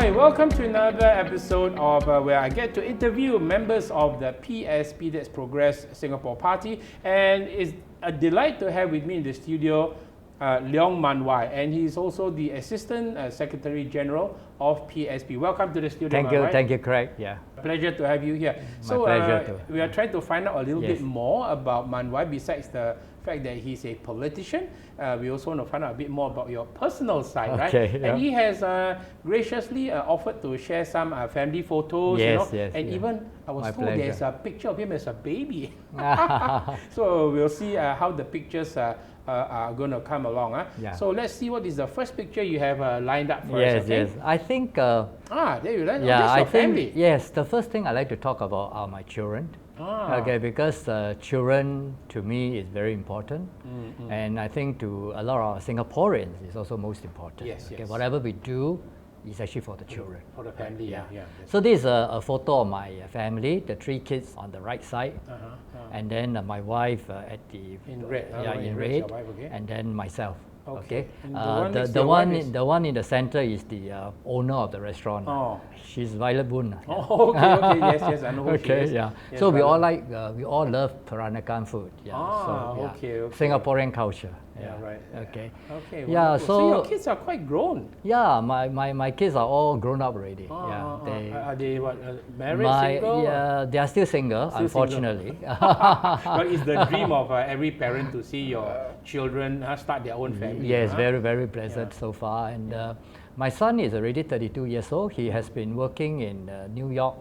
Hi, welcome to another episode of where I get to interview members of the PSP, that's Progress Singapore Party, and it's a delight to have with me in the studio Leong Manwai, and he's also the Assistant Secretary General of PSP. Welcome to the studio. Thank you, Craig. Yeah. Pleasure to have you here. My pleasure too. We are trying to find out a little bit more about Manwai besides the fact that he's a politician. We also want to find out a bit more about your personal side, right? Yeah. And he has graciously offered to share some family photos, even I was told there's a picture of him as a baby. So we'll see how the pictures are going to come along. So let's see what is the first picture you have lined up for us. Yes. I think. There you go. That's your family. Yes, the first thing I like to talk about are my children. Okay, because children to me is very important, and I think to a lot of Singaporeans is also most important. Yes. Whatever we do is actually for the children. For the family, yeah. So this is a photo of my family, the 3 kids on the right side, and then my wife at the in red. In red, wife, and then myself. Okay. The one in the center is the owner of the restaurant. She's Violet Boon. Okay. Yes, I know who she is. Yeah. Yes, so we all love Peranakan food. Okay. Singaporean culture. Yeah, right. Okay. Yeah. So your kids are quite grown. Yeah, my kids are all grown up already. Are they what, married, single? Yeah, they are still single, unfortunately. But it's the dream of every parent to see your children start their own family. Yes, very pleasant so far. And my son is already 32 years old. He has been working in New York,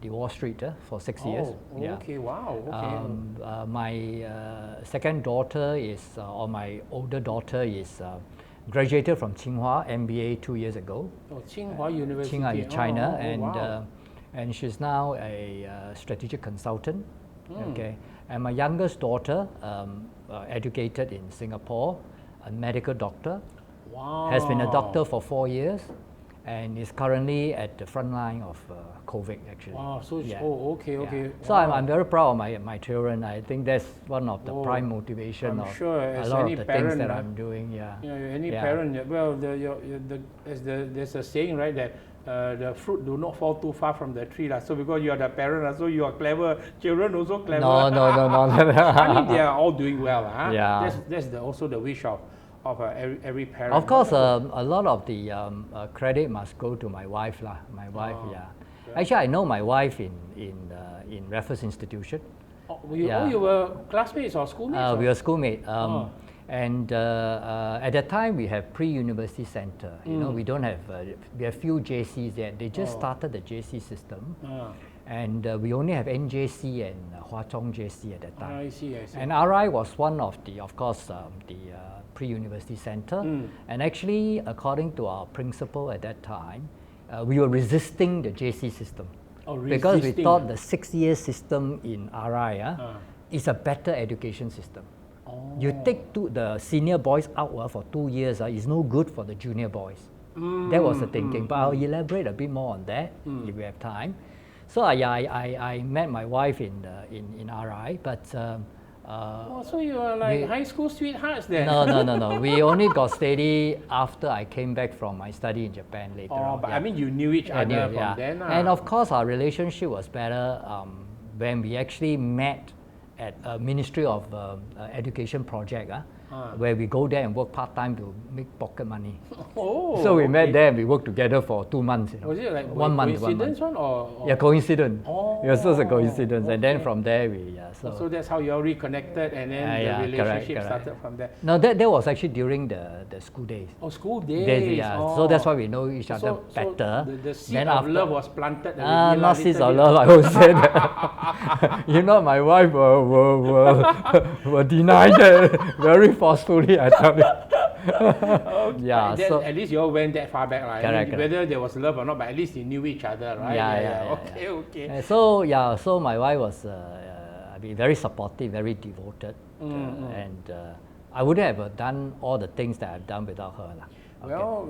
the Wall Street for 6 years. Okay, wow. Okay. My second daughter is, or my older daughter is graduated from Tsinghua MBA 2 years ago. Tsinghua University. Tsinghua in China, and she's now a strategic consultant. Okay, and my youngest daughter, educated in Singapore, a medical doctor. Wow. Has been a doctor for 4 years, and is currently at the front line of COVID actually. Wow. So okay. So I'm very proud of my children. I think that's one of the prime motivation of a lot of the things that I'm doing. Any parent. Well, there's a saying, right, that the fruit do not fall too far from the tree. So because you are the parent, so you are clever, children also clever. No. I mean, they are all doing well. Yeah. That's also the wish of every parent. Of course, a lot of the credit must go to my wife. My wife, Actually, I know my wife in Raffles Institution. You were classmates or schoolmates? We were schoolmates. And at that time, we have pre-university center. We don't have. We have few JCs there. They just started the JC system, and we only have NJC and Hwa Chong JC at that time. I see. And RI was one of the, of course, the pre-university center. And actually, according to our principal at that time, we were resisting the JC system because we thought the 6-year system in RI is a better education system. You take the senior boys out for 2 years, it's no good for the junior boys. That was the thinking. But I'll elaborate a bit more on that if we have time. So I met my wife in RI, but so you are like high school sweethearts then? No. We only got steady after I came back from my study in Japan later on. But I mean, you knew each other from then. And of course, our relationship was better when we actually met at a Ministry of Education project, where we go there and work part-time to make pocket money. So we met there and we worked together for 2 months. Was it like 1 month? Coincidence or? Yeah, coincidence. It was just a coincidence. And then from there we... So that's how you all reconnected, and then the relationship started from there. No, that was actually during the school days. School days. So that's why we know each other better. So the seed of love was planted. Not seeds of love, I would say that. My wife will deny that very forcefully, I tell you. So at least you all went that far back, right? Correct. Whether there was love or not, but at least you knew each other, right? Okay. So my wife was very supportive, very devoted, and I wouldn't have done all the things that I've done without her. Well,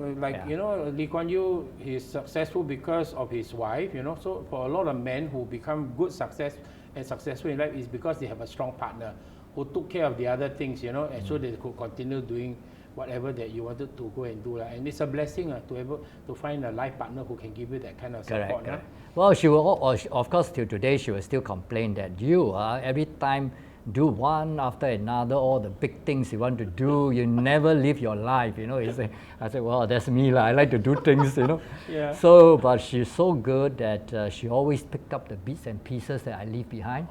Lee Kuan Yew is successful because of his wife. So for a lot of men who become successful in life, is because they have a strong partner who took care of the other things, and so they could continue doing whatever that you wanted to go and do. And it's a blessing to find a life partner who can give you that kind of support. Correct. Well, she will, of course, till today, she will still complain that you every time do one after another, all the big things you want to do, you never live your life, you know. I said, well, that's me, I like to do things, you know. Yeah. So, but she's so good that she always picked up the bits and pieces that I leave behind.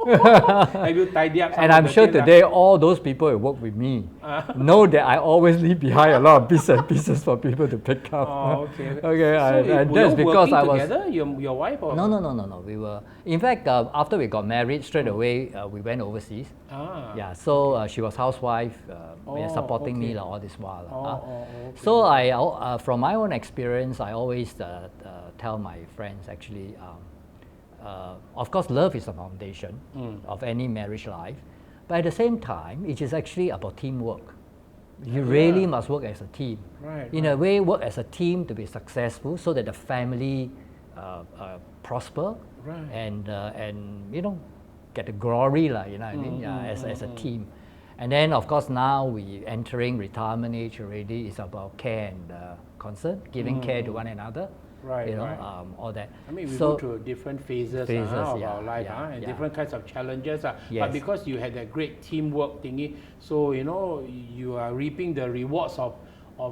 Have you tidy up some And I'm sure today all those people who work with me know that I always leave behind a lot of bits and pieces for people to pick up. Oh, okay. Okay, so and that's because I was together, your wife or? No. We were, in fact, after we got married, straight away we went overseas. Yeah, so she was housewife, supporting me all this while. Okay. So I, from my own experience, I always tell my friends actually. Of course, love is the foundation of any marriage life, but at the same time, it is actually about teamwork. You really must work as a team. In a way, work as a team to be successful, so that the family prosper and you know, get the glory, you know what I mean? As a team. And then, of course, now we entering retirement age already. It's about care and concern, giving care to one another. You know, all that. I mean, we go through different phases of our life, and different kinds of challenges. But because you had that great teamwork thingy, so you know you are reaping the rewards of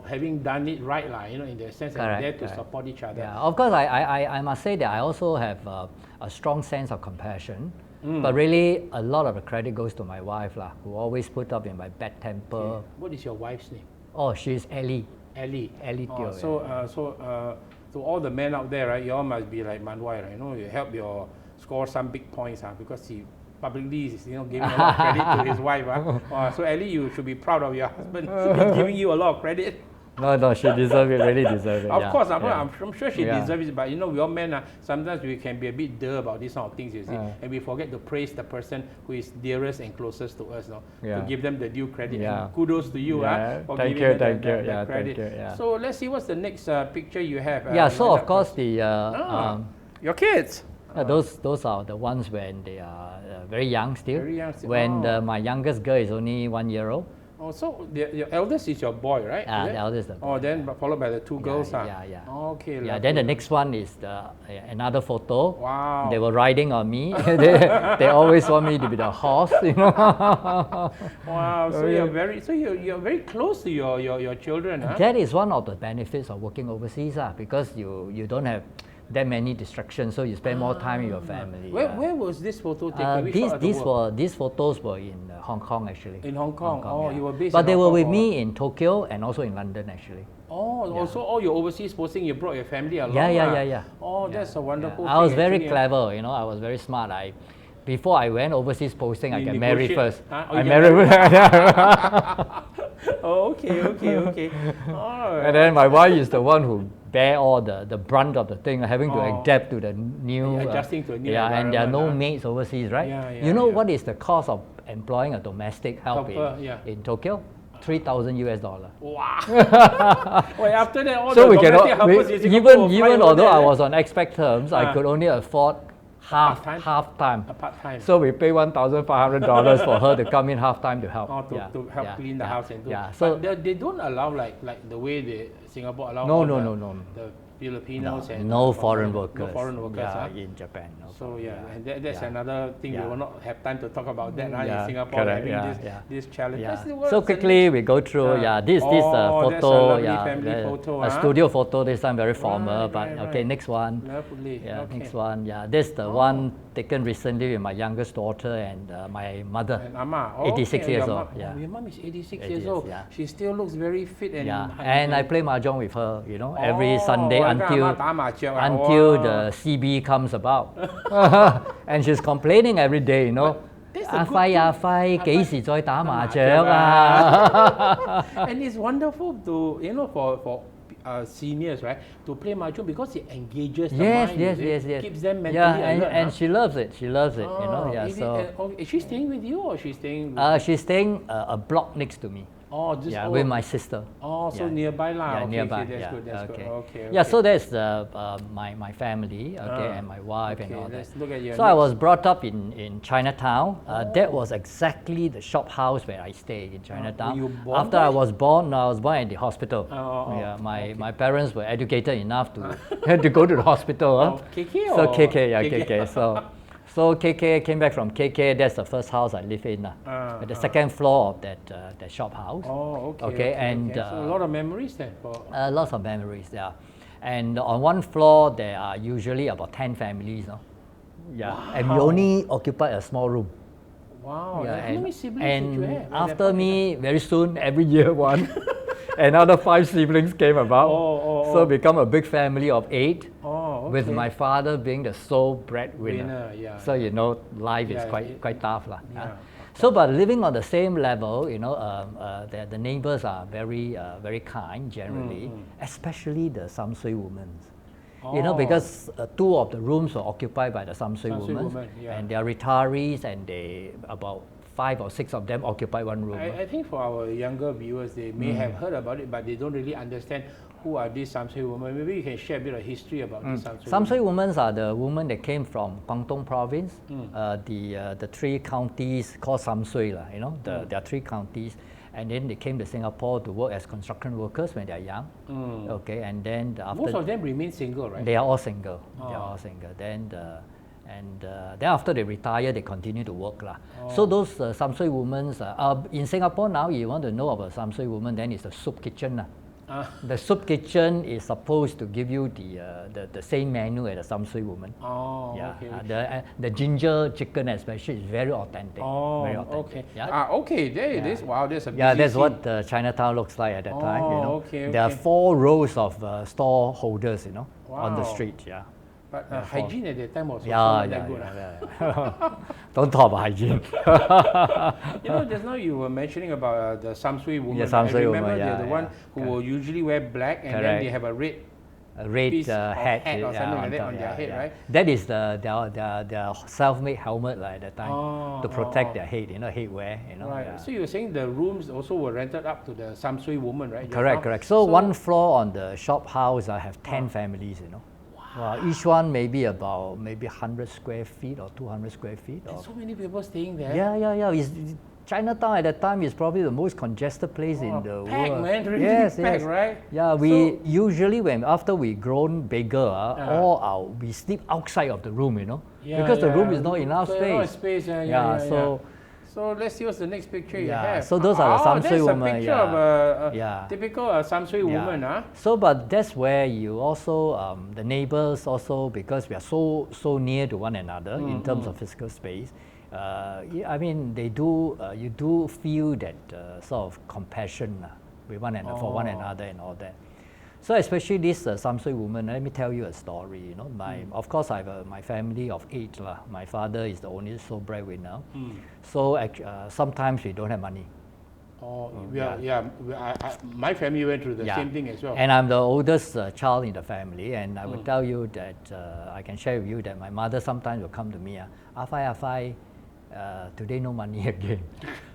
having done it right, you know, in the sense that you're there to support each other. Yeah, of course, I must say that I also have a strong sense of compassion. But really, a lot of the credit goes to my wife, who always put up in my bad temper. Okay. What is your wife's name? Oh, she's Ellie. Ellie Teo. So all the men out there, right, you all must be like Manwai, right? You know, you help your score some big points, because he publicly is, you know, giving a lot of credit to his wife. So Ellie, you should be proud of your husband. He's giving you a lot of credit. No, she deserves it, really deserves it. Of course, I'm sure she deserves it, but you know, we all men, sometimes we can be a bit dull about these sort of things, you see, and we forget to praise the person who is dearest and closest to us, to give them the due credit. And kudos to you for giving them the credit. So let's see what's the next picture you have. So of course your kids. Those are the ones when they are very young still. When my youngest girl is only 1 year old. Oh, so your eldest is your boy, right? The eldest. The boy, then followed by the two girls. Okay. Then the next one is another photo. Wow. They were riding on me. they always want me to be the horse, you know. Wow. So you're very close to your children. That is one of the benefits of working overseas, because you don't have that many distractions, so you spend more time with your family. Where was this photo taken? These photos were in Hong Kong, actually. In Hong Kong. You were based but in they Hong were Kong, with me in Tokyo and also in London, actually. Also all your overseas posting, you brought your family along. Yeah. That's a wonderful thing. I was very clever, you know, I was very smart. Before I went overseas posting, I get married first. I married okay. And then my wife is the one who bear all the brunt of the thing, having to adapt to the new... adjusting to a new environment. And there are no maids overseas, right? You know what is the cost of employing a domestic help in Tokyo? $3,000. Wow! Wait, after that, all so the domestic helpers in Singapore even although I was on expat terms, I could only afford half time. Part-time. So we pay $1,500 for her to come in half time to help. To help clean the house and do. So but they don't allow like the way Singapore allow. No. The Filipinos and no foreign workers. No foreign workers. In Japan. So and that's another thing. We will not have time to talk about that in Singapore. This challenge. So quickly we go through. This photo. That's a lovely family photo. A studio photo. This time very formal. Okay, next one. Lovely. Next one. This is the one taken recently with my youngest daughter and my mother. And Amma. 86 years old. Your mom is 86 years old. She still looks very fit and. And I play mahjong with her. You know, every Sunday until the CB comes about. And she's complaining every day, you know. 阿輝幾時再打麻雀啊 And it's wonderful to, you know, for seniors, right, to play mahjong because it engages the mind. Yes. Keeps them mentally alert. And she loves it. You know. Is she staying with you or she's staying? She's staying a block next to me. Oh, just with my sister. Oh, so nearby lah. Yeah, Okay, nearby. okay, that's good. That's good. Okay. Yeah, so that's my family, and my wife and all that. Let's look at your So I was brought up in Chinatown. That was exactly the shop house where I stayed in Chinatown. Were you born After there? I was born, I was born at the hospital. Oh, my parents were educated enough to to go to the hospital. Oh, KK So or? KK, yeah, KK. So KK, came back from KK. That's the first house I live in. At the second floor of that shop house. Oh, okay. Okay, and so a lot of memories then. lots of memories, yeah. And on one floor there are usually about 10 families, no? Yeah. Wow. And we only occupy a small room. Wow. Yeah, How many siblings did you have? at that after point in me, very soon, every year one, another 5 siblings came about. So become a big family of 8. With my father being the sole breadwinner. Yeah. So you know, life is quite tough lah. Yeah. So, but living on the same level, you know, the neighbors are very kind generally, especially the Samsui women. You know, because 2 of the rooms were occupied by the Samsui women, and they are retirees, and they about 5 or 6 of them occupy one room. I think for our younger viewers, they may have heard about it, but they don't really understand who are these Samsui women. Maybe you can share a bit of history about these Samsui women. Samsui women are the women that came from Guangdong province, the 3 counties called Samsui, you know, there are 3 counties, and then they came to Singapore to work as construction workers when they are young. Okay, and then after most of them remain single, right? They are all single. They are all single. Then then after they retire, they continue to work lah. So those Samsui women in Singapore now, you want to know about Samsui women, then it's the soup kitchen lah. The soup kitchen is supposed to give you the same menu as the Samsui woman. Oh, yeah. okay. The ginger chicken especially is very authentic. Oh, very authentic. okay. Yeah. Okay, there it is. Wow, there's a busy that's scene. what Chinatown looks like at that time. You know, okay. There are 4 rows of store holders, you know, on the Wow. street. Yeah. But hygiene at that time was also Yeah, not that good. yeah. Don't talk about hygiene. You know, just now you were mentioning about the Samsui woman. Yeah, Samsui I remember woman, they're yeah, the one yeah. who will usually wear black, and then Correct. they have a red Red piece of hat, hat or something like that top, on their head, right? That is their self-made helmet at that time to protect their head, you know, headwear, you know. Right. Yeah. So you were saying the rooms also were rented up to the Samsui woman, right? just Correct, now? correct. So one floor on the shop house, I have 10 families, you know. Wow. Each one maybe about 100 square feet or 200 square feet. And so many people staying there. Yeah. Chinatown at that time is probably the most congested place in the packed, world. man, really yes, packed, right? Yeah, we usually after we grown bigger, we sleep outside of the room, you know, because the room is not enough so space. Not space. So let's see what's the next picture you have. So those are the Samsui women. That's a picture of a typical Samsui woman. So, but that's where you also, the neighbors also, because we are so near to one another in terms of physical space, I mean, you do feel that sort of compassion with one another, for one another and all that. So especially this Samsui woman, let me tell you a story. You know, of course I have my family of 8 lah. My father is the only sole breadwinner. So sometimes we don't have money. My family went through the same thing as well. And I'm the oldest child in the family, and I will tell you that I can share with you that my mother sometimes will come to me, Afai, today no money again.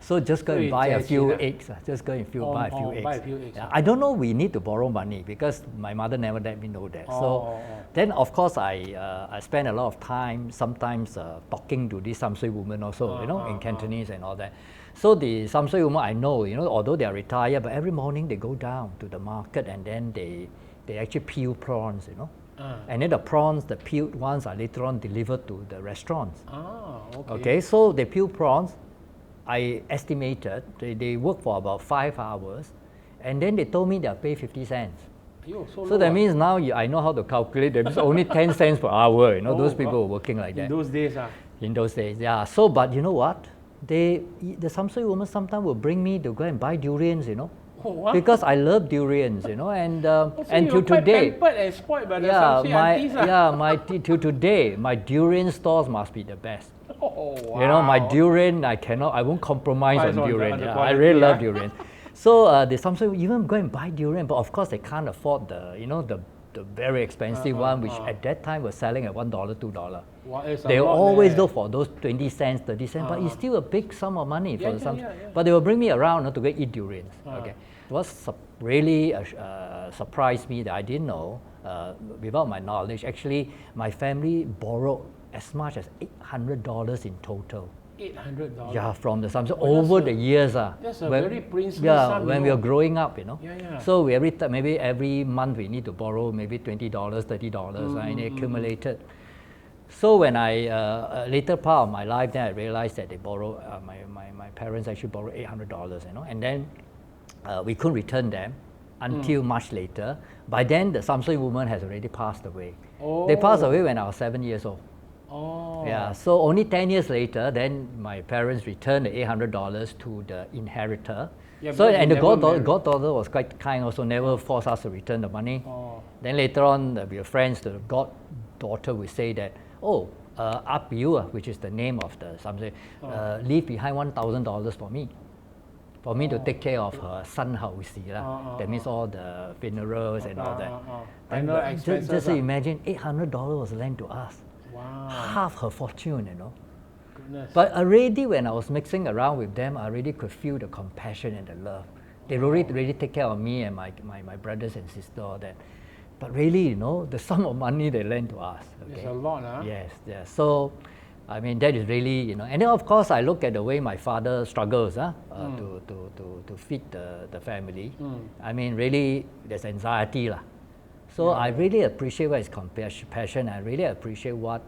So just go and buy a few eggs. Just go and buy a few eggs. I don't know we need to borrow money because my mother never let me know that. So then of course I spend a lot of time sometimes talking to this Samsui woman also, you know, in Cantonese and all that. So the Samsui woman I know, you know, although they are retired, but every morning they go down to the market and then they actually peel prawns, you know. And then the prawns, the peeled ones, are later on delivered to the restaurants. Okay, so they peel prawns. I estimated they work for about 5 hours, and then they told me they'll pay 50 cents. So that means now I know how to calculate. There's only 10 cents per hour. You know, those people were working like that. In those days, In those days, yeah. So, but you know what? The Samsui woman sometimes will bring me to go and buy durians. You know. Because I love durians, you know, and till today, and spoiled by the till today, my durian stores must be the best. You know, my durian, I won't compromise on durian. I really love durian. So the Samsung even go and buy durian, but of course they can't afford the very expensive one, which at that time was selling at $1, $2. They always look for those 20 cents, 30 cents, but it's still a big sum of money for some. But they will bring me around to go eat durians. Okay, it was really surprised me that I didn't know. Without my knowledge, actually, my family borrowed as much as $800 in total. $800? Yeah, from the Samsung over the years. That's a very princely sum. When we were growing up, Yeah. So we maybe every month we need to borrow maybe $20, $30, and it accumulated. So when I, later part of my life, then I realized that they borrow, my parents actually borrowed $800, and then we couldn't return them until much later. By then, the Samsung woman has already passed away. They passed away when I was 7 years old. Yeah, so only 10 years later, then my parents returned the $800 to the inheritor. So, and the goddaughter was quite kind, also never forced us to return the money. Then later on, we were friends, the goddaughter would say that, up you, which is the name of the Samsung, leave behind $1,000 for me to take care of her son house. That means all the funerals and all that. And just imagine, $800 was lent to us. Wow. Half her fortune, Goodness. But already when I was mixing around with them, I already could feel the compassion and the love. They really take care of me and my brothers and sisters, all that. But really, the sum of money they lend to us. Okay? It's a lot, huh? Yes. So, I mean, that is really, and then of course I look at the way my father struggles to feed the family. I mean, really, there's anxiety. So I really appreciate what is compassion. I really appreciate what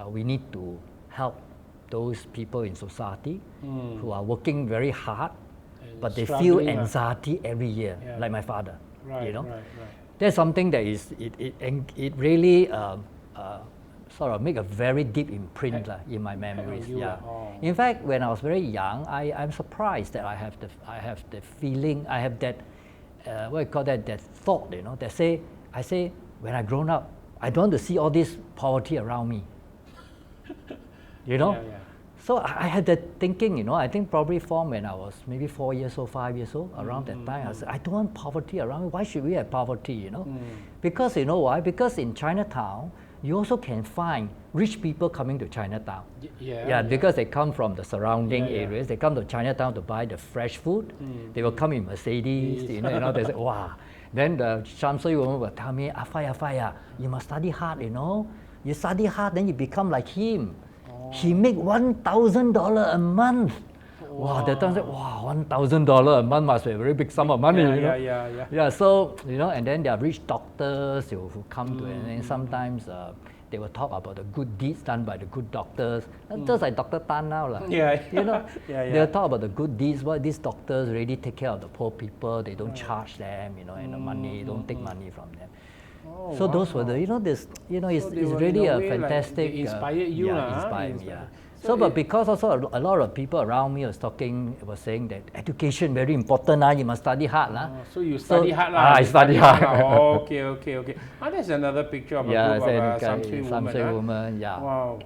we need to help those people in society who are working very hard, but they feel anxiety every year, like my father. Right. That's something that it really sort of make a very deep imprint in my memories. In fact, when I was very young, I'm surprised that I have the feeling, I have that what you call that thought, that I say, when I grown up, I don't want to see all this poverty around me. So I had that thinking, I think probably from when I was maybe 4 years old, 5 years old, around that time, I said, I don't want poverty around me. Why should we have poverty, Because you know why? Because in Chinatown, you also can find rich people coming to Chinatown. Because they come from the surrounding areas. They come to Chinatown to buy the fresh food. They will come in Mercedes, they say, wow. Then the Samsung woman will tell me, Afai, you must study hard, You study hard, then you become like him. He make $1,000 a month. Wow, that time I said, wow, $1,000 a month must be a very big sum of money. So, and then there are rich doctors who come to it, and then sometimes they will talk about the good deeds done by the good doctors, just like Dr. Tan now. They'll talk about the good deeds, what these doctors really take care of the poor people, they don't charge them, and the money, don't take money from them. So those were the, it's really a fantastic. Like inspired you, inspired me. So, but because also a lot of people around me was saying that education very important, you must study hard. So you study hard? I study hard. Okay. That's another picture of a group of Samsung women. Wow.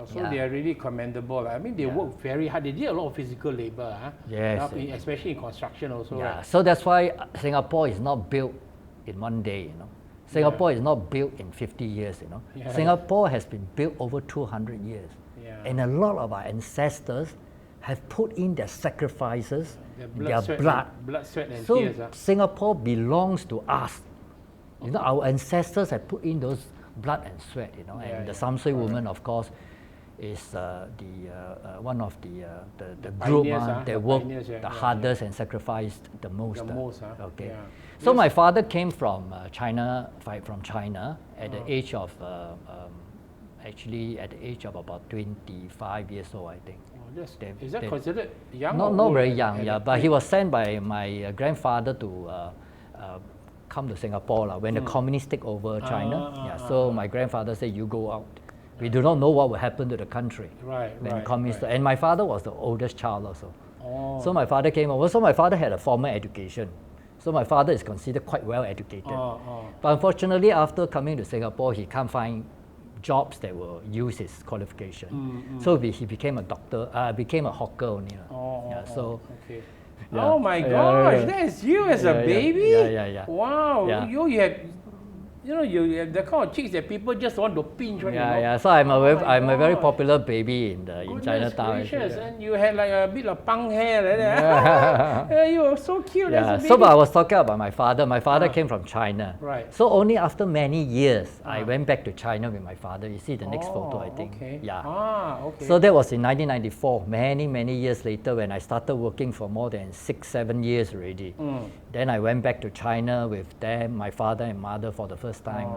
So they are really commendable. I mean, they work very hard. They did a lot of physical labor. Yes. Especially in construction also. Yeah. So that's why Singapore is not built in one day. Singapore is not built in 50 years. Singapore has been built over 200 years. And a lot of our ancestors have put in their sacrifices, their blood, sweat and so tears. Singapore belongs to us. Our ancestors have put in those blood and sweat. And the Samsung woman, of course, is one of the group that worked the hardest and sacrificed the most. Okay. So my father came from China at the age of actually at the age of about 25 years old, I think. Is that considered young? Not very young, but he was sent by my grandfather to come to Singapore when the communists take over China. So my grandfather said, you go out. We do not know what will happen to the country. And my father was the oldest child also. So my father came over. So my father had a formal education. So my father is considered quite well educated. But unfortunately, after coming to Singapore, he can't find jobs that will use his qualification. So he became a doctor, became a hawker only. Oh my gosh, that's you as a baby? Yeah. Wow, you had you know, you the kind of chicks that people just want to pinch, right? Yeah, you know? yeah. So I'm a very God. popular baby in Goodness Chinatown. gracious, Actually, and you had like a bit of punk hair like that. Yeah, you were so cute as a yeah. baby. So, but I was talking about my father. My father came from China. Right. So only after many years, I went back to China with my father. You see the next photo, I think. Okay. Yeah. Okay. So that was in 1994, many years later when I started working for more than 6-7 years already. Then I went back to China with them, my father and mother for the first time.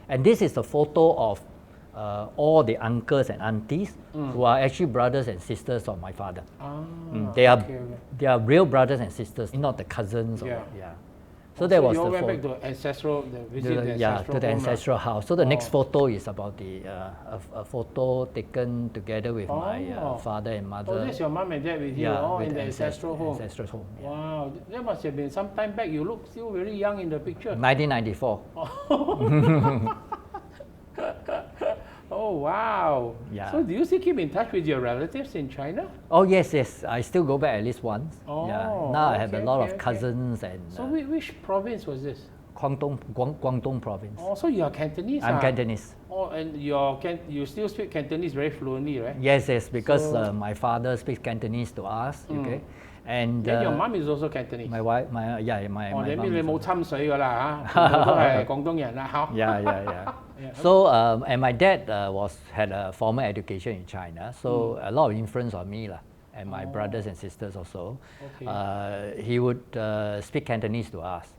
And this is a photo of all the uncles and aunties who are actually brothers and sisters of my father. They are real brothers and sisters, not the cousins. So that was you the went photo. back to ancestral, the ancestral to the home, ancestral house. So the next photo is about a photo taken together with my father and mother. Oh, that's your mom and dad with you, in the ancestral home. Ancestral home. Yeah. Wow, that must have been some time back. You look still very young in the picture. 1994. Oh wow! Yeah. So do you still keep in touch with your relatives in China? Oh yes. I still go back at least once. Yeah. Now I have a lot of okay. cousins and. So which province was this? Guangdong province. Oh, so you are Cantonese? I'm Cantonese. Oh, and you still speak Cantonese very fluently, right? Yes, because my father speaks Cantonese to us. Okay. And then your mom is also Cantonese. My wife, my mom. 你冇侵水㗎啦嚇，全部都係廣東人啦嚇。Yeah. So and my dad had a formal education in China, so a lot of influence on me lah, and my brothers and sisters also. Okay. He would speak Cantonese to us.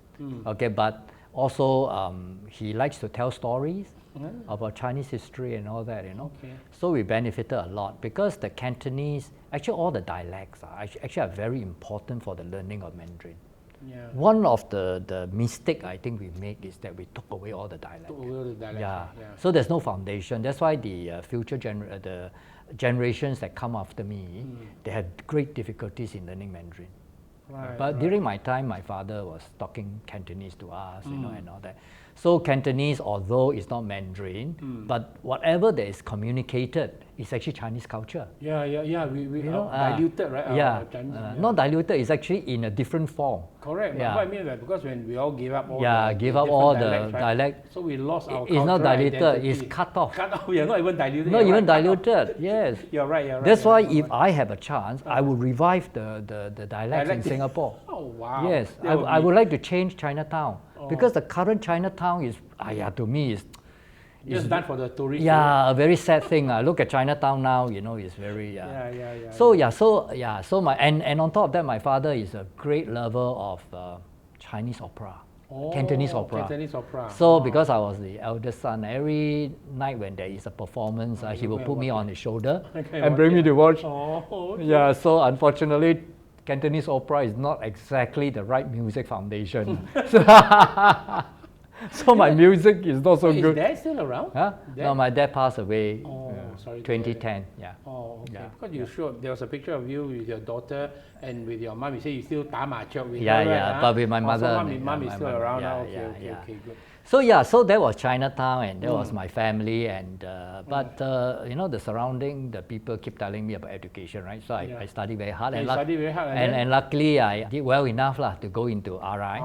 Okay, but also he likes to tell stories about Chinese history and all that, you know. Okay. So we benefited a lot because the Cantonese, actually all the dialects are very important for the learning of Mandarin. Yeah. One of the mistake I think we made is that we took away all the dialects. Yeah. So there's no foundation. That's why the future the generations that come after me, they had great difficulties in learning Mandarin. But during my time, my father was talking Cantonese to us, you know, and all that. So Cantonese, although it's not Mandarin, but whatever that is communicated is actually Chinese culture. Yeah. We diluted, right? Not diluted. It's actually in a different form. Correct. Yeah. What I mean is because when we all gave up all the dialect, so we lost our cultural not diluted. Identity. It's cut off. We are not even diluted. Not even diluted. Yes. You're right. That's why if I have a chance, I will revive the dialects in Singapore. Oh wow. Yes, I would like to change Chinatown because the current Chinatown is, to me is just done for the tourists. Yeah, a very sad thing. Look at Chinatown now, you know, it's very. So my and on top of that, my father is a great lover of Chinese opera. Cantonese opera. So because I was the eldest son, every night when there is a performance, he will put me on his shoulder and bring me to watch. Yeah, so unfortunately, Cantonese opera is not exactly the right music foundation. So my music is not so good. Is Dad still around? Huh? No, my dad passed away. Sorry. 2010. Yeah. Oh, okay. Yeah. Because you showed there was a picture of you with your daughter and with your mom. You say you still 打麻雀 with her, right? But with my mother. So mom is still around now. Okay, good. So so that was Chinatown, and that was my family, and but you know, the surrounding, the people keep telling me about education, right? So I studied very hard, and luckily I did well enough to go into RI.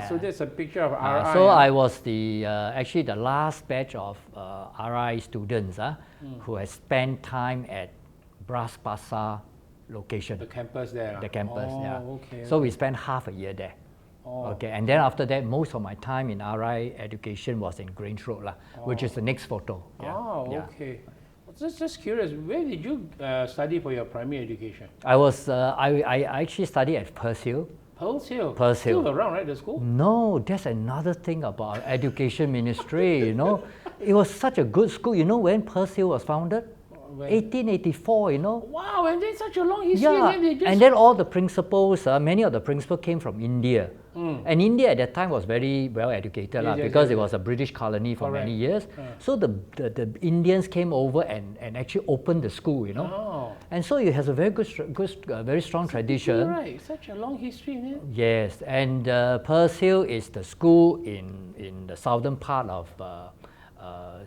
So that's a picture of RI. So I was actually the last batch of RI students who has spent time at Bras Basah location. The campus there. The campus, Okay. So we spent half a year there. Okay, and then after that, most of my time in RI education was in Grange Road, which is the next photo. Okay. Just curious, where did you study for your primary education? I actually studied at Pearl Hill. Pearl Hill? Still around, right, the school? No, that's another thing about education ministry, you know. It was such a good school. You know when Pearl Hill was founded? 1884, you know. Wow, and then such a long history. And then all the principals, many of the principals came from India. And India at that time was very well educated because it was a British colony for many years. So the Indians came over and actually opened the school, you know. And so it has a very very strong tradition. Right, such a long history, man. Yes, and Pearl Hill is the school in the southern part of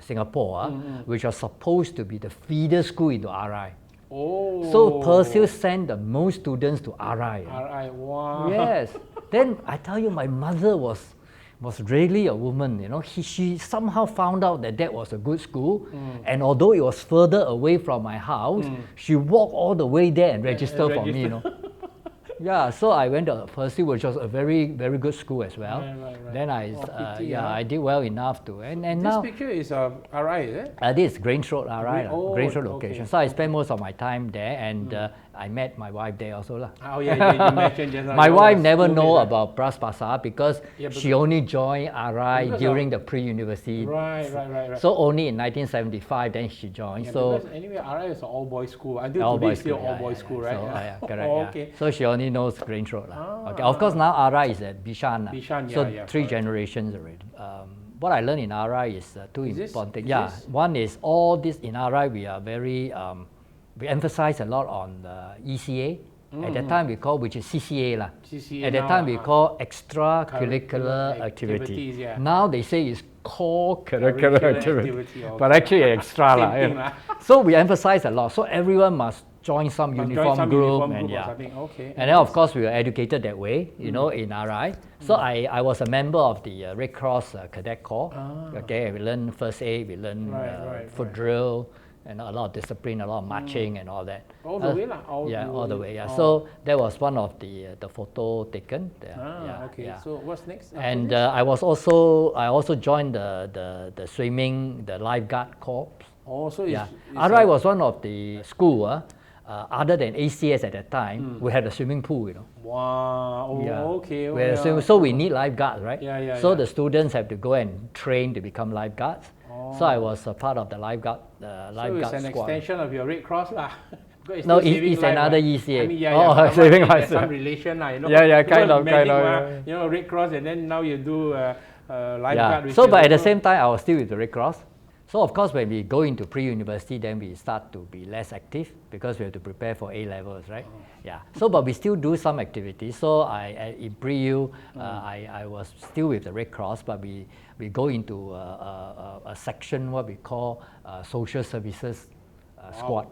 Singapore, which was supposed to be the feeder school into RI. So Pearl Hill sent the most students to RI. RI, wow. Yes. Then I tell you, my mother was was really a woman, you know. She somehow found out that was a good school, and although it was further away from my house, she walked all the way there and registered for me, you know. Yeah, so I went to Percy, which was a very, very good school as well. Right. Then I did well enough to, and this now. This picture is RI, is it? This is Grange Road, RI, Grange Road location. Okay. So I spent most of my time there, and I met my wife there also lah. Oh yeah, you mentioned just now. My wife never know about Bras Basah because she only joined RI during the pre-university. Right. So only in 1975 then she joined. Yeah, so because anyway, RI is an all-boys school. Until today, it's still all-boys school, right? So, correct. Okay. So she only knows Grange Road lah. Okay. Of course now RI is at Bishan. Bishan, so yeah, 3 generations already. What I learned in RI is two important things. Yeah, one is all this in RI we are very we emphasize a lot on ECA. At that time we call, which is CCA lah. At that time we call extracurricular activity. Yeah. Now they say it's core curricular activity, but actually extra lah. Yeah. So we emphasize a lot. So everyone must join some uniform group, and Okay. And then of course we were educated that way, you know, in RI. So I was a member of the Red Cross Cadet Corps. Okay, we learn first aid, we learn foot drill, and a lot of discipline, a lot of marching and all that. All the way lah? All the way, yeah. So that was one of the photo taken. Okay. So what's next? And I also joined the swimming, the lifeguard corps. Oh, so it's RI was one of the school, other than ACS at that time, we had a swimming pool, you know. Wow, okay. So we need lifeguards, right? So the students have to go and train to become lifeguards. So I was a part of the lifeguard squad. So it's an extension of your Red Cross lah. No, it's another ECA. I mean, saving life. Some relation lah, you know. Kind of. You know, Red Cross, and then now you do lifeguard. So, but at the same time, I was still with the Red Cross. So of course, when we go into pre-university, then we start to be less active because we have to prepare for A levels, right? So, but we still do some activities. So in pre-U, I was still with the Red Cross, but we go into a section what we call social services squad.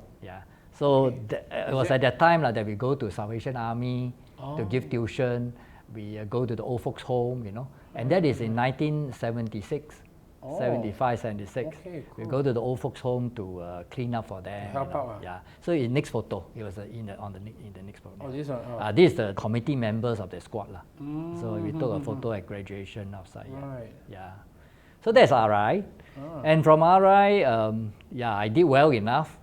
So it was at that time that we go to Salvation Army to give tuition. We go to the old folks home, you know, and that is in 1976. 75, 76. Okay, cool. We go to the old folks' home to clean up for them. Help out. So in next photo, it was in the next photo. This one. This is the committee members of the squad lah. So we took a photo at graduation outside. So that's RI, and from RI, I did well enough.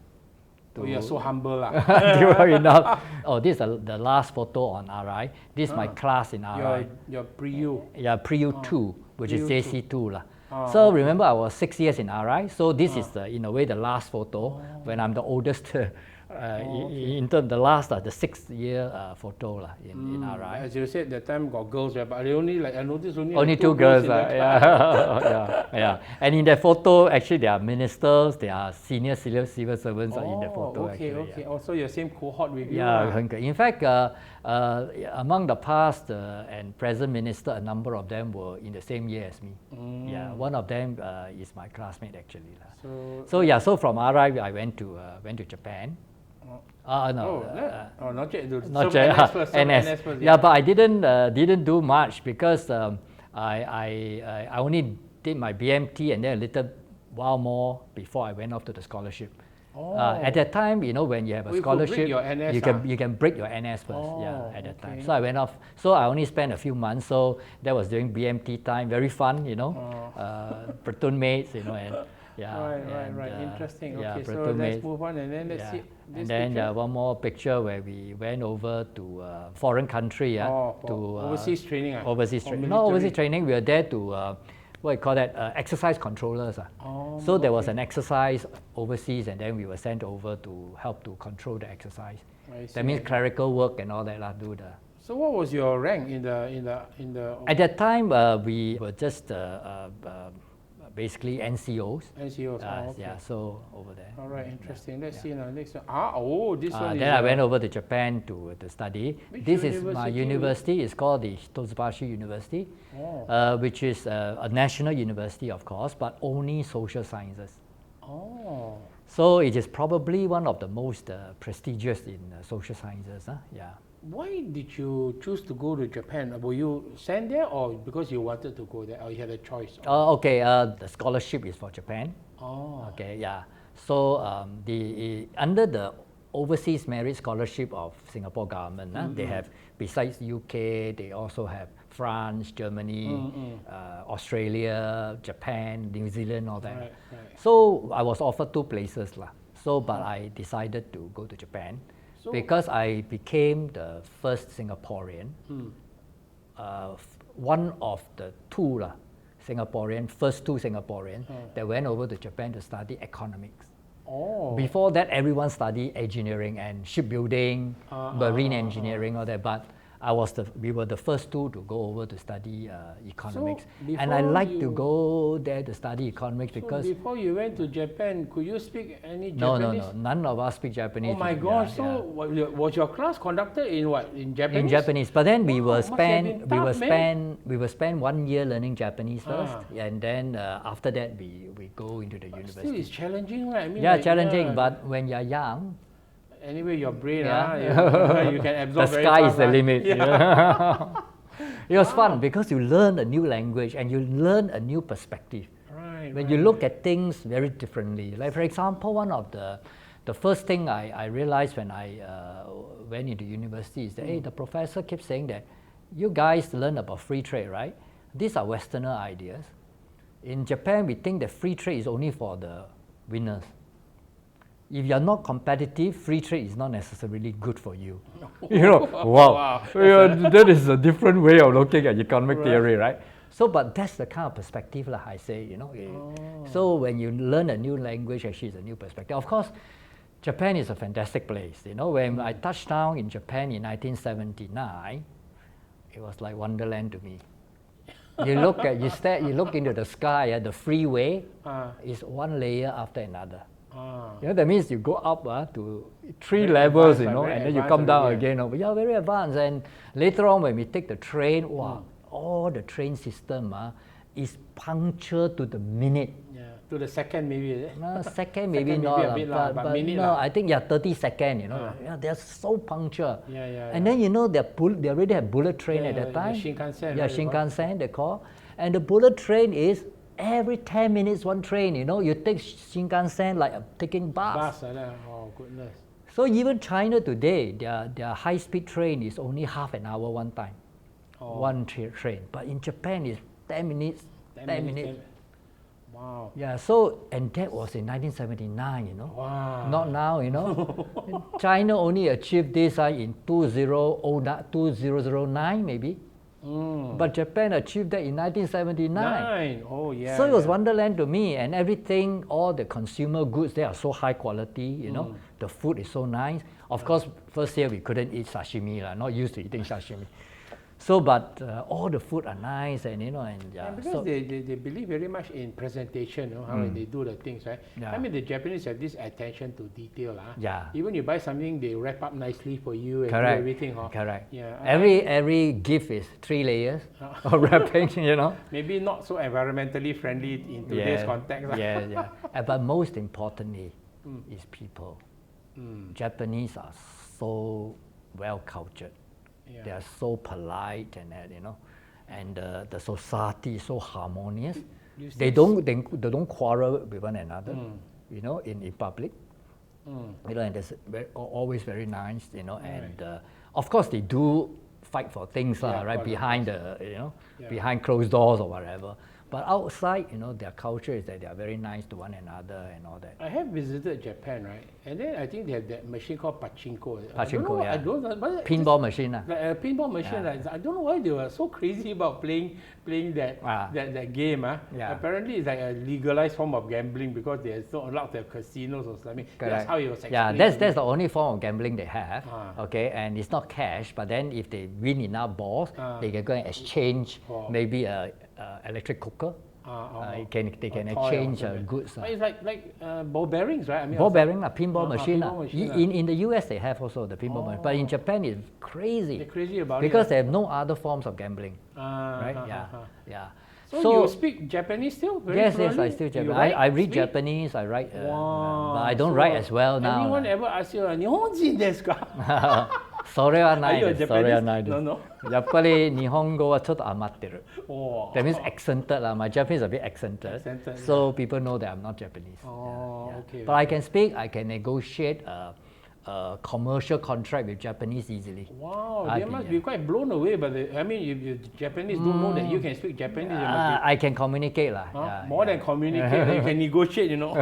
You're so humble lah. Did well enough. This is the last photo on RI. This is my class in RI. Your pre-U. Pre-U 2, which is JC 2 lah. So remember, I was 6 years in RI. So this is in a way the last photo when I'm the oldest. In terms the last the 6th year photo lah in RI. As you said, that time got girls, but I noticed only two girls. And in that photo, actually, there are ministers, there are senior civil servants in the photo. Okay. Also, your same cohort with you. In fact, among the past and present minister, a number of them were in the same year as me. One of them is my classmate actually. So from RI, I went to Japan. Not yet. Not yet. NS. But I didn't do much because I only did my BMT and then a little while more before I went off to the scholarship. At that time, you know, when you have a scholarship, you can break your NS first. At that time. So I went off. So I only spent a few months. So that was during BMT time. Very fun, you know. Platoon mates, you know, and. Right. Interesting. Okay, so let's move on and then let's see this picture. One more picture where we went over to a foreign country. To overseas training. Overseas training. Not overseas training. We were there to what you call that exercise controllers. So there was an exercise overseas, and then we were sent over to help to control the exercise. That means clerical work and all that lah. So what was your rank in the? At that time, we were just. Basically NCOs. So over there. All right, interesting. Let's see now. Next one. This one. Then I went over to Japan to study. This is my university. It's called the Hitotsubashi University, which is a national university, of course, but only social sciences. So it is probably one of the most prestigious in social sciences. why did you choose to go to Japan? Were you sent there or because you wanted to go there or you had a choice? Okay, the scholarship is for Japan. Oh. Okay, yeah. So under the Overseas Merit Scholarship of Singapore government, they have, besides UK, they also have France, Germany, Australia, Japan, New Zealand, all that. Right. So I was offered 2 places lah. So, but I decided to go to Japan because I became the first Singaporean, one of the 2 lah, first 2 Singaporeans that went over to Japan to study economics. Oh. Before that, everyone studied engineering and shipbuilding, marine engineering, all that. But we were the first 2 to go over to study economics. And I like to go there to study economics because... before you went to Japan, could you speak any Japanese? No. None of us speak Japanese. Oh my gosh, was your class conducted in what? In Japanese? In Japanese, but then we will spend 1 year learning Japanese first, and then after that we go into the university. Still, it's challenging, right? I mean, challenging, but when you're young, anyway, your brain, you can absorb the sky is the right? limit. It was fun because you learn a new language and you learn a new perspective. When you look at things very differently. Like for example, one of the first thing I realized when I went into university is that the professor keeps saying that you guys learn about free trade, right? These are Westerner ideas. In Japan, we think that free trade is only for the winners. If you're not competitive, free trade is not necessarily good for you. Wow. That is a different way of looking at economic theory, right? So, but that's the kind of perspective, like I say, So when you learn a new language, actually it's a new perspective. Of course, Japan is a fantastic place. When I touched down in Japan in 1979, it was like Wonderland to me. You look into the sky, the freeway is one layer after another. That means you go up to 3 levels, and then you come down again. Very advanced. And later on, when we take the train, all the train system is punctual to the minute. To the second maybe. Second maybe not, but minute I think 30 seconds. They're so punctual. And then they already have bullet train at that time. Shinkansen. Shinkansen they call. And the bullet train is every 10 minutes one train. You take Shinkansen like taking bus. Oh goodness. So even China today, their high-speed train is only half an hour one time. One train. But in Japan it's 10 minutes. 10 minutes. Wow. Yeah, and that was in 1979, Wow. Not now, China only achieved this in 2009 maybe. But Japan achieved that in 1979. Oh, yeah. So it was Wonderland to me, and everything, all the consumer goods, they are so high quality, The food is so nice. Of course, first year we couldn't eat sashimi, not used to eating sashimi. So, but all the food are nice, and because they believe very much in presentation, how they do the things, right? I mean, the Japanese have this attention to detail, Even you buy something, they wrap up nicely for you and do everything, Correct. Yeah. Every gift is 3 layers of wrapping, Maybe not so environmentally friendly in today's context. But most importantly, is people. Japanese are so well cultured. They are so polite and that, and the society is so harmonious. They don't quarrel with one another, in public. And that's always very nice, and of course they do fight for things, right, behind behind closed doors or whatever. But outside, their culture is that they are very nice to one another and all that. I have visited Japan, right? And then I think they have that machine called pachinko. Pachinko, I don't know. Pinball machine. Like a pinball machine. I don't know why they were so crazy about playing that game. Apparently, it's like a legalized form of gambling because they're not allowed to have casinos or something. That's how it was explained. That's the only form of gambling they have. Okay, and it's not cash, but then if they win enough balls, they can go and exchange maybe a electric cooker. They can exchange goods. It's like ball bearings, right? I mean, ball bearing, pinball machine. In the US, they have also the pinball machine, but in Japan, it's crazy. They're crazy about because they have no other forms of gambling, right? So you speak Japanese still? Yes, I still Japanese. I read Japanese. I write, but I don't write as well now. Anyone ever ask you, "Nihonjin desu ka?" それはな Are い you a です。それは Japanese? ないです。 No, no. やっぱり日本語はちょっと余ってる。Oh. That means accented lah. My Japanese is a bit accented. Accented, So people know that I'm not Japanese. Oh, okay. But I can speak, I can negotiate a commercial contract with Japanese easily. Wow, they must be quite blown away by the. I mean, if Japanese don't know that you can speak Japanese, they must be, I can communicate lah. more than communicate. You can negotiate, you know.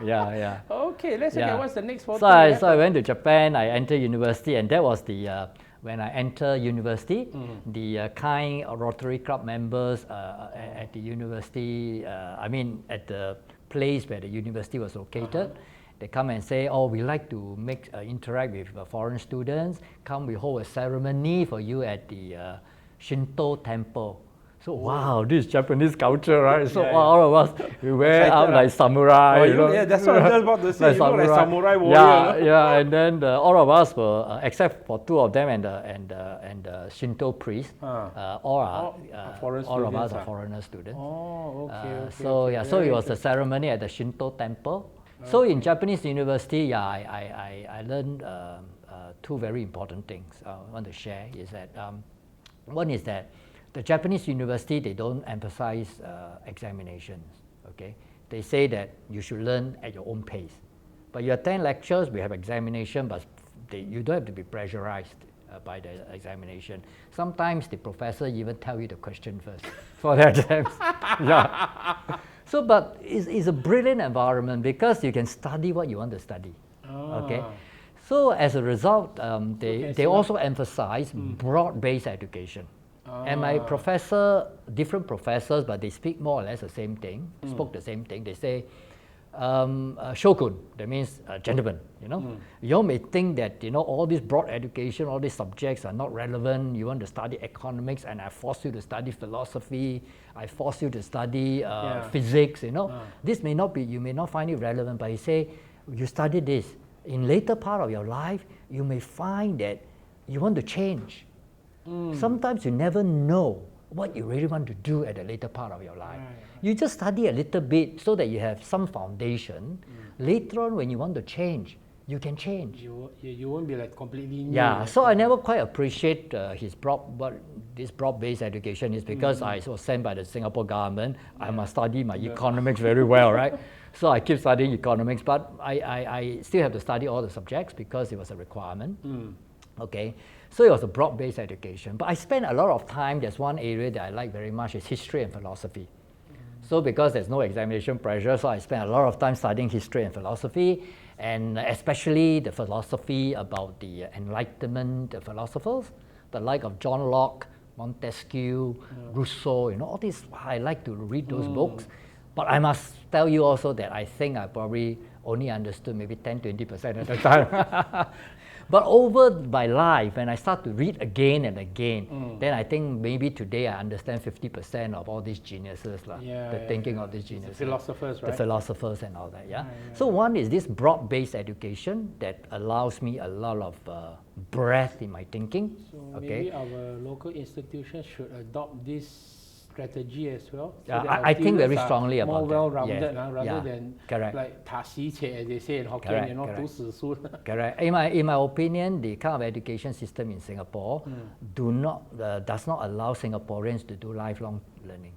Yeah. Okay, let's look at what's the next photo. So I went to Japan. I entered university, and that was the when I entered university, the kind Rotary Club members at the university. I mean, at the place where the university was located. They come and say, oh, we like to interact with foreign students. Come, we hold a ceremony for you at the Shinto temple. So, wow, this is Japanese culture, right? So all of us, we wear out like samurai. You know? Yeah, that's what I was just about to say. Like you look like samurai warrior. Yeah, and then all of us were, except for two of them and the Shinto priest, all of us are foreigner students. Oh, okay. So it was a ceremony at the Shinto temple. So in Japanese university, I learned two very important things I want to share. Is that one is that the Japanese university, they don't emphasize examinations. Okay, they say that you should learn at your own pace. But you attend lectures, we have examination, but you don't have to be pressurized by the examination. Sometimes the professor even tell you the question first for the exams. So, but it's a brilliant environment because you can study what you want to study. Okay, so as a result, they also emphasize broad-based education. And my professor, different professors, but they speak more or less the same thing. Spoke the same thing. They say, shogun, that means gentleman. You know, you all may think that all this broad education, all these subjects are not relevant. You want to study economics, and I force you to study philosophy. I force you to study physics. This may not be. You may not find it relevant, but you say you study this. In later part of your life, you may find that you want to change. Sometimes you never know what you really want to do at the later part of your life. You just study a little bit so that you have some foundation. Later on, when you want to change, you can change. You won't be like completely new. Yeah, so I never quite appreciate this broad-based education is because I was sent by the Singapore government. I must study my economics very well, right? So I keep studying economics, but I still have to study all the subjects because it was a requirement. Okay, so it was a broad-based education. But I spent a lot of time, there's one area that I like very much is history and philosophy. So because there's no examination pressure, so I spent a lot of time studying history and philosophy, and especially the philosophy about the Enlightenment philosophers, the like of John Locke, Montesquieu, Rousseau, all these, I like to read those books. But I must tell you also that I think I probably only understood maybe 10-20% at the time. But over my life, when I start to read again and again, then I think maybe today I understand 50% of all these geniuses, the thinking of these geniuses. The philosophers, right? The philosophers and all that, So one is this broad-based education that allows me a lot of breadth in my thinking. So maybe our local institutions should adopt this strategy as well. So I think very strongly about more well-rounded, that. rather than like 塔西切, as they say in Hokkien, 读死书. Correct. In my opinion, the kind of education system in Singapore does not allow Singaporeans to do lifelong learning.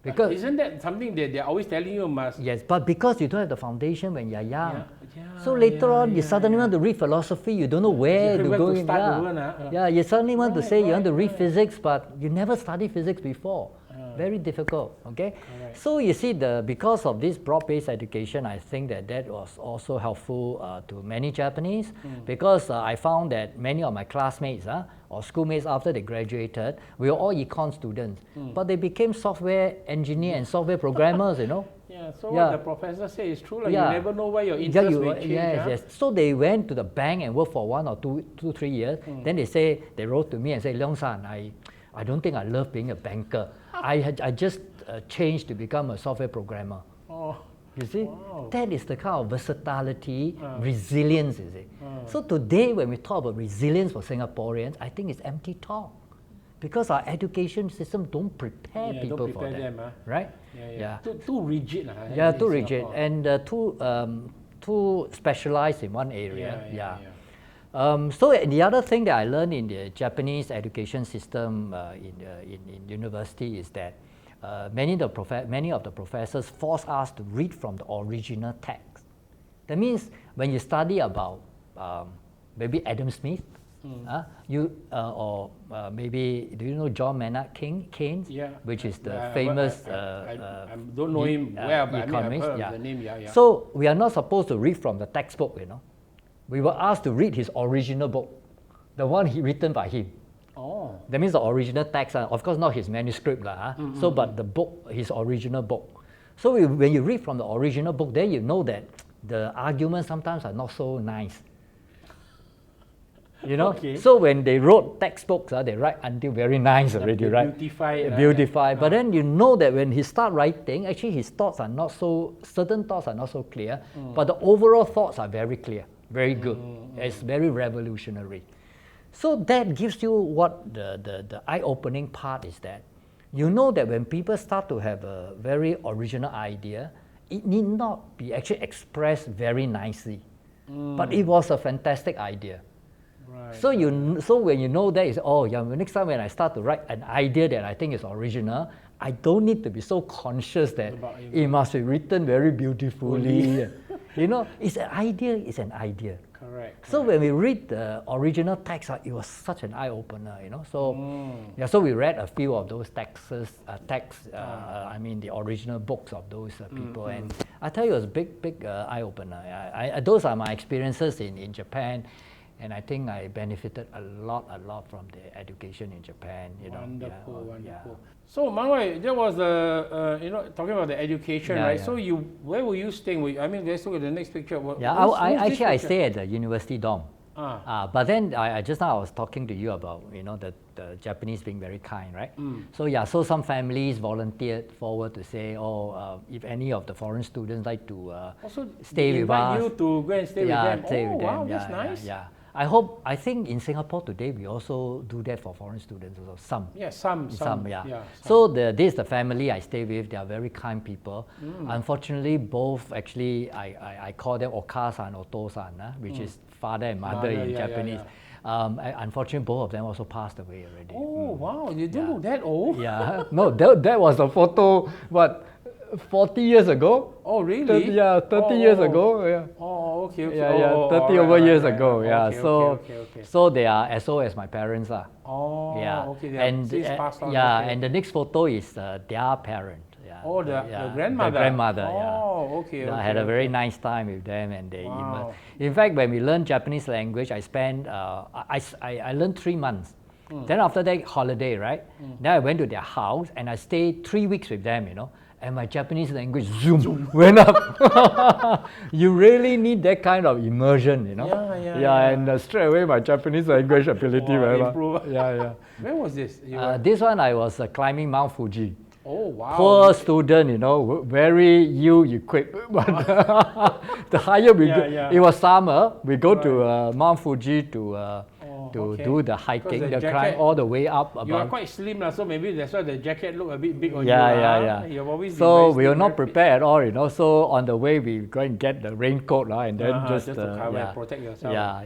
Because isn't that something that they're always telling you must? Yes, but because you don't have the foundation when you're young. So later on, you suddenly want to read philosophy, you don't know where to go. You suddenly want to say you want to read physics, but you never studied physics before. Very difficult, okay? So you see, because of this broad-based education, I think that was also helpful to many Japanese, because I found that many of my classmates or schoolmates after they graduated, we were all econ students, but they became software engineers and software programmers, So what the professor said is true, like you never know where your interest may change. Yes. So they went to the bank and worked for 1 or 2, 3 years. Then they wrote to me and said, Leong-san, I don't think I love being a banker. I just changed to become a software programmer. You see, that is the kind of versatility, resilience, you see. So today, when we talk about resilience for Singaporeans, I think it's empty talk, because our education system don't prepare people for that, them, right? Too rigid. Too rigid, and too specialized in one area. So the other thing that I learned in the Japanese education system in university is that many of the professors force us to read from the original text. That means when you study about maybe Adam Smith, maybe do you know John Maynard Keynes? Yeah. Which is the famous I don't know him well, but economist. I mean, I've heard of the name. Yeah. So we are not supposed to read from the textbook, you know. We were asked to read his original book, the one written by him. Oh. That means the original text, of course not his manuscript, so but the book, his original book. So when you read from the original book, then you know that the arguments sometimes are not so nice. You know, okay. So when they wrote textbooks, they write until very nice already, right? Beautify. But then you know that when he start writing, actually his thoughts are not so, certain thoughts are not so clear, but the overall thoughts are very clear, very good. It's very revolutionary. So that gives you what the eye-opening part is, that you know that when people start to have a very original idea, it need not be actually expressed very nicely, but it was a fantastic idea. Right. So when you know that, is next time when I start to write an idea that I think is original, I don't need to be so conscious that it must be written very beautifully. You know, it's an idea. Correct. So when we read the original text, it was such an eye-opener, you know. So so we read a few of those texts. I mean the original books of those people, and I tell you, it was a big eye-opener. Those are my experiences in Japan. And I think I benefited a lot from the education in Japan. You know. Wonderful. So Manwai, that was talking about the education, right? Yeah. So where were you staying? I mean, let's look at the next picture. I stay at the university dorm. But then just now I was talking to you about the Japanese being very kind, right? So some families volunteered forward to say, if any of the foreign students like to stay with us. You to go and stay with them. Stay with them. Wow, that's nice. Yeah. I think in Singapore today we also do that for foreign students also. Some. Yeah, some. So this is the family I stay with. They are very kind people. Unfortunately, both actually I call them Oka-san or To-san, which is father and mother in Japanese. Unfortunately, both of them also passed away already. Oh wow! You don't look that old. Yeah. No, that was a photo. 40 years ago. Oh, really? 30 years ago. Yeah. Oh, okay. 30 over years ago. Okay. So they are as old as my parents are. Oh, yeah. Okay. And and the next photo is their parent. Yeah. Oh, the grandmother. The grandmother. Oh, okay. I had a very nice time with them, and they. In fact, when we learned Japanese language, I spent I learned 3 months. Then after that holiday, right? Then I went to their house and I stayed 3 weeks with them, and my Japanese language went up. You really need that kind of immersion, and straight away my Japanese language ability went up. Where was this? This one I was climbing Mount Fuji. Oh wow! Poor student, very ill-equipped. But the higher we go, it was summer. We go to Mount Fuji to do the hiking, the climb all the way up. You are quite slim, so maybe that's why the jacket look a bit big on you. Yeah. So we were not prepared at all, So on the way we go and get the raincoat, and then just to cover and protect yourself.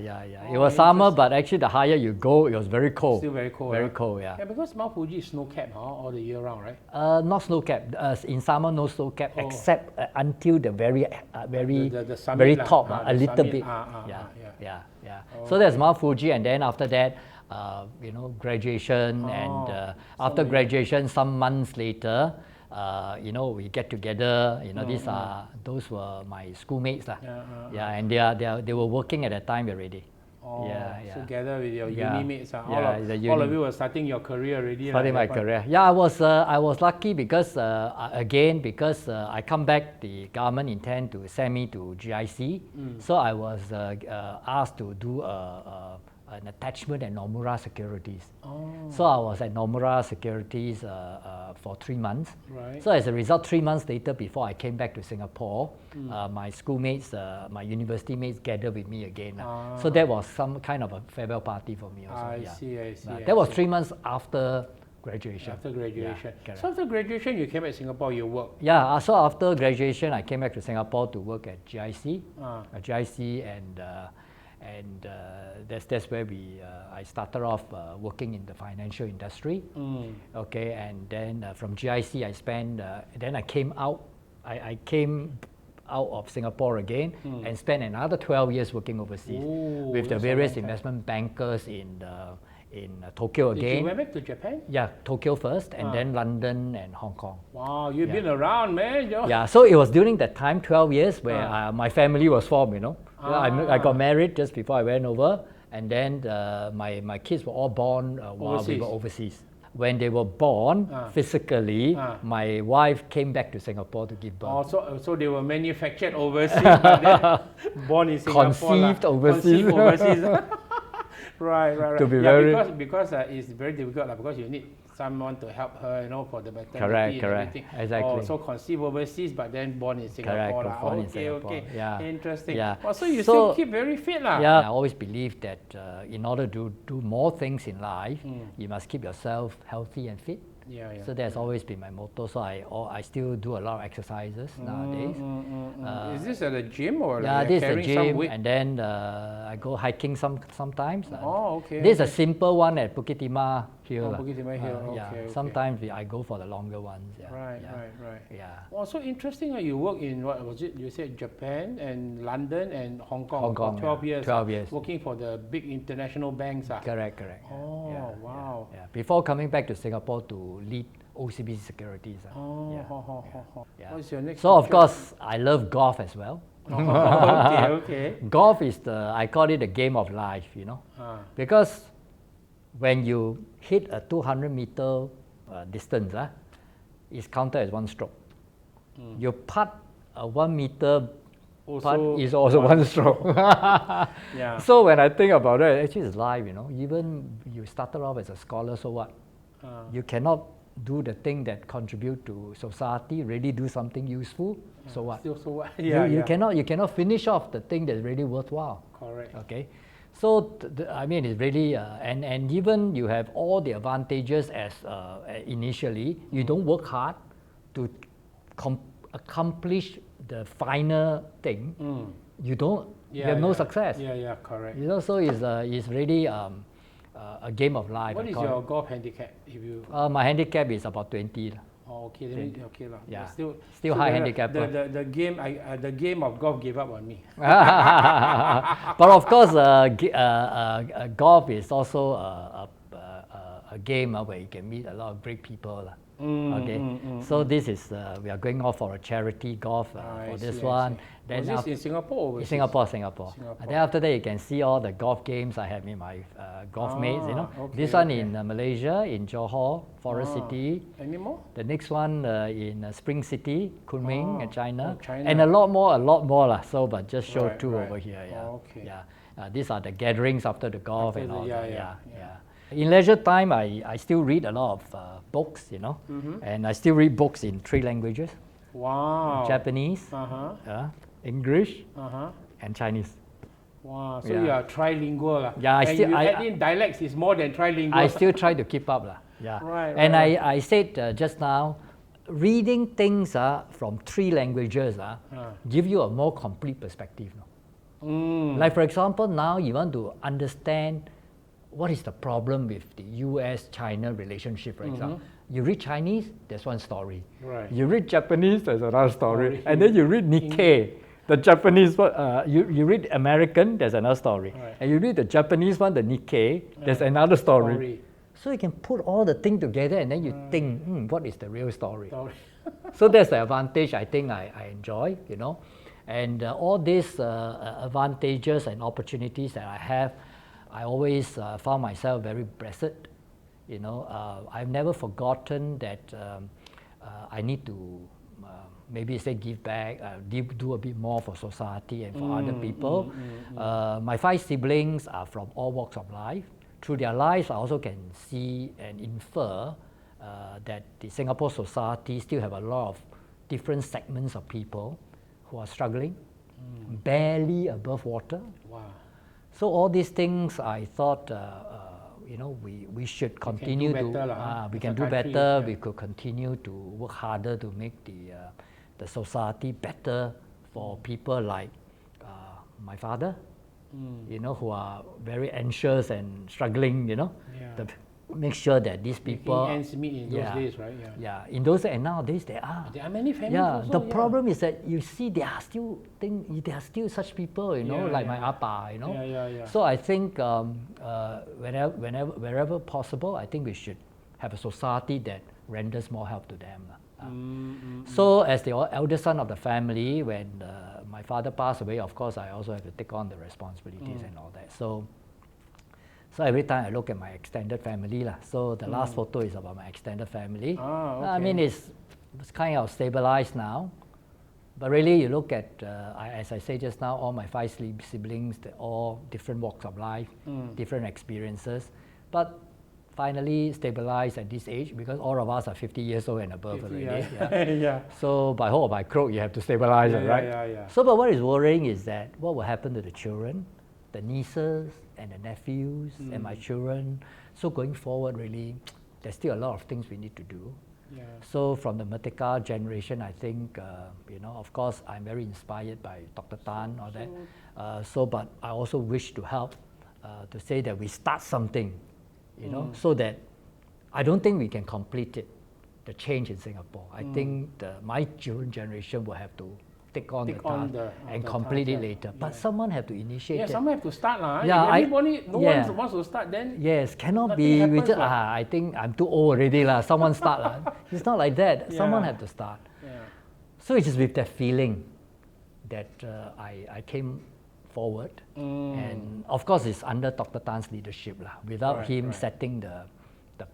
It was summer, but actually the higher you go, it was very cold. Still very cold. Very cold, Yeah, because Mount Fuji is snow-capped all the year round, right? Not snow-capped. In summer, no snow-capped, except until the very summit, very top, a little summit. bit. So there's Mount Fuji, and then after that, graduation, and after graduation, some months later, we get together. Those were my schoolmates, and they were working at that time already. Together with your uni mates, all of you were starting your career already. Starting my career. I was lucky because I come back, the government intend to send me to GIC, so I was asked to do an attachment at Nomura Securities. So I was at Nomura Securities for 3 months. Right. So as a result, 3 months later, before I came back to Singapore, my schoolmates, my university mates gathered with me again. So that was some kind of a farewell party for me also. I see. That was 3 months after graduation. So after graduation, you came back to Singapore, you worked? So after graduation, I came back to Singapore to work at GIC. and that's where I started off working in the financial industry. Okay, and then from GIC then I came out. I came out of Singapore again and spent another 12 years working overseas with the various investment bankers in Tokyo again. Did you went back to Japan? Yeah, Tokyo first, and then London and Hong Kong. Wow, you've been around, man. Yeah, so it was during that time, 12 years, where my family was formed, you know. I got married just before I went over, and then my kids were all born while we were overseas. When they were born, physically, my wife came back to Singapore to give birth. So they were manufactured overseas, but then born in Singapore. Conceived overseas. Right. To be because it's very difficult, because you need someone to help her, for the maternity. Correct. Exactly. So conceived overseas, but then born in Singapore. Born in Singapore. Okay. Yeah. Interesting. Yeah. So you still keep very fit, lah. Yeah. I always believe that in order to do more things in life, you must keep yourself healthy and fit. So that's always been my motto. So I still do a lot of exercises nowadays. Is this at the gym or this is the carrying gym, some weight? and then I go hiking sometimes. Okay. This is a simple one at Bukit Timah Hill. Bukit Timah Hill. Okay. Sometimes I go for the longer ones. Right. Yeah. Well, so interesting. You work in what was it? You said Japan and London and Hong Kong. Hong Kong, for 12 years. 12 years. Working for the big international banks. Correct. Wow. Yeah. Before coming back to Singapore to lead OCBC Securities. What's your next? So of course, I love golf as well. Okay. Golf is I call it the game of life, because when you hit a 200-meter distance, it's counted as one stroke. You putt a 1 meter putt is also one stroke. So when I think about it, actually it's life, Even you started off as a scholar, so what? You cannot do the thing that contribute to society, really do something useful, so what? Still, so what? You cannot finish off the thing that's really worthwhile. Correct. Okay, so it's really and even you have all the advantages as initially you don't work hard to accomplish the final thing. You have no success. Correct. So it's really a game of life. What is your golf handicap? My handicap is about 20. Okay. Yeah. Still high handicap. The game of golf gave up on me. But of course, golf is also a game where you can meet a lot of great people. So this is we are going off for a charity golf for this one. Then was this in Singapore? In Singapore. And then after that, you can see all the golf games I have with my golf mates. This one in Malaysia, in Johor, Forest City. Any more? The next one in Spring City, Kunming, China, and a lot more. So, but just show two over here. These are the gatherings after the golf and all that. In leisure time, I still read a lot of books, and I still read books in 3 languages. Wow. Japanese, English, and Chinese. Wow, so you are trilingual. And add in dialects is more than trilingual. I still try to keep up. And I said just now, reading things from 3 languages give you a more complete perspective. Like for example, now you want to understand what is the problem with the US-China relationship, for example. You read Chinese, there's one story. You read Japanese, there's another story. And then you read Nikkei, the Japanese one. You read American, there's another story. And you read the Japanese one, the Nikkei, there's another story. So you can put all the things together and then you think, what is the real story? So that's the advantage I think I enjoy, And all these advantages and opportunities that I have, I always found myself very blessed. I've never forgotten that I need to maybe say give back, do a bit more for society and for other people. My 5 siblings are from all walks of life. Through their lives, I also can see and infer that the Singapore society still have a lot of different segments of people who are struggling, barely above water. Wow. So all these things, I thought, we should continue we can do better. We could continue to work harder to make the society better for people like my father, you know, who are very anxious and struggling, you know, Yeah. to make sure that these people. Making ends meet in those days, right? Yeah, in those days, and nowadays there are. There are many families Yeah, also, the problem is that you see there are still such people, you know, like my appa, you know. Yeah. So I think wherever possible, I think we should have a society that renders more help to them. So as the eldest son of the family, when my father passed away, of course, I also have to take on the responsibilities and all that. So every time I look at my extended family, so the last photo is about my extended family. Okay. I mean, it's kind of stabilized now. But really, you look at, as I said just now, all my 5 siblings, they're all different walks of life, different experiences. But finally stabilized at this age, because all of us are 50 years old and above already. Yeah. So by hook or by crook, you have to stabilize it, right? Yeah. So but what is worrying is that what will happen to the children, the nieces and the nephews and my children. So going forward, really, there's still a lot of things we need to do. Yeah. So from the Merdeka generation, I think, you know, of course, I'm very inspired by Dr. Tan or that. But I also wish to help to say that we start something, you know, so that I don't think we can complete it, the change in Singapore. I think my children generation will have to take on the task and complete it later. But someone have to initiate it. Yeah, someone have to start. Yeah, everybody, no one wants to start, then yes, cannot be, happens, we just, I think I'm too old already, someone start. It's not like that. Someone have to start. Yeah. So it's just with that feeling that I came forward. And of course, it's under Dr. Tan's leadership. Without him setting the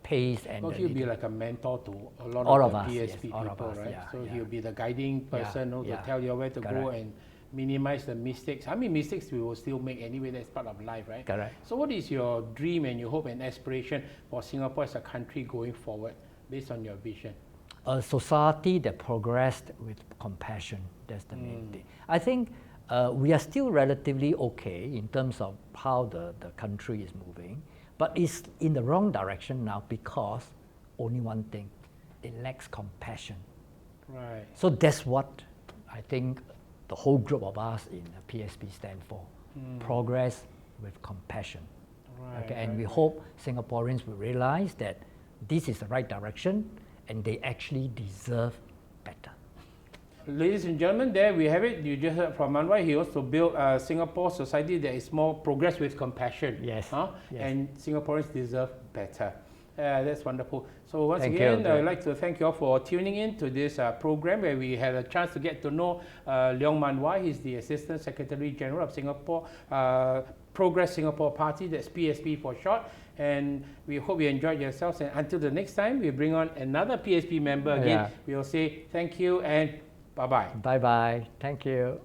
pace and he'll be like a mentor to a lot all of of the us, PSP yes, all of people, us, right? yeah, So yeah. he'll be the guiding person to tell you where to go Correct. and minimize the mistakes. I mean, mistakes we will still make anyway, that's part of life, right? Correct. So what is your dream and your hope and aspiration for Singapore as a country going forward based on your vision? A society that progressed with compassion, that's the main thing. I think we are still relatively okay in terms of how the country is moving, but it's in the wrong direction now because only one thing, it lacks compassion. Right. So that's what I think the whole group of us in PSP stand for, progress with compassion. Right, Okay, and we hope Singaporeans will realize that this is the right direction and they actually deserve better. Ladies and gentlemen, there we have it. You just heard from Manwai. He wants to build a Singapore society that is more progress with compassion. Yes. Yes. And Singaporeans deserve better. That's wonderful. So once Thank again, you. I'd like to thank you all for tuning in to this program where we had a chance to get to know Leong Manwai. He's the Assistant Secretary General of Singapore Progress Singapore Party, that's PSP for short. And we hope you enjoyed yourselves. And until the next time, we bring on another PSP member again. We'll say thank you and bye-bye. Bye-bye. Thank you.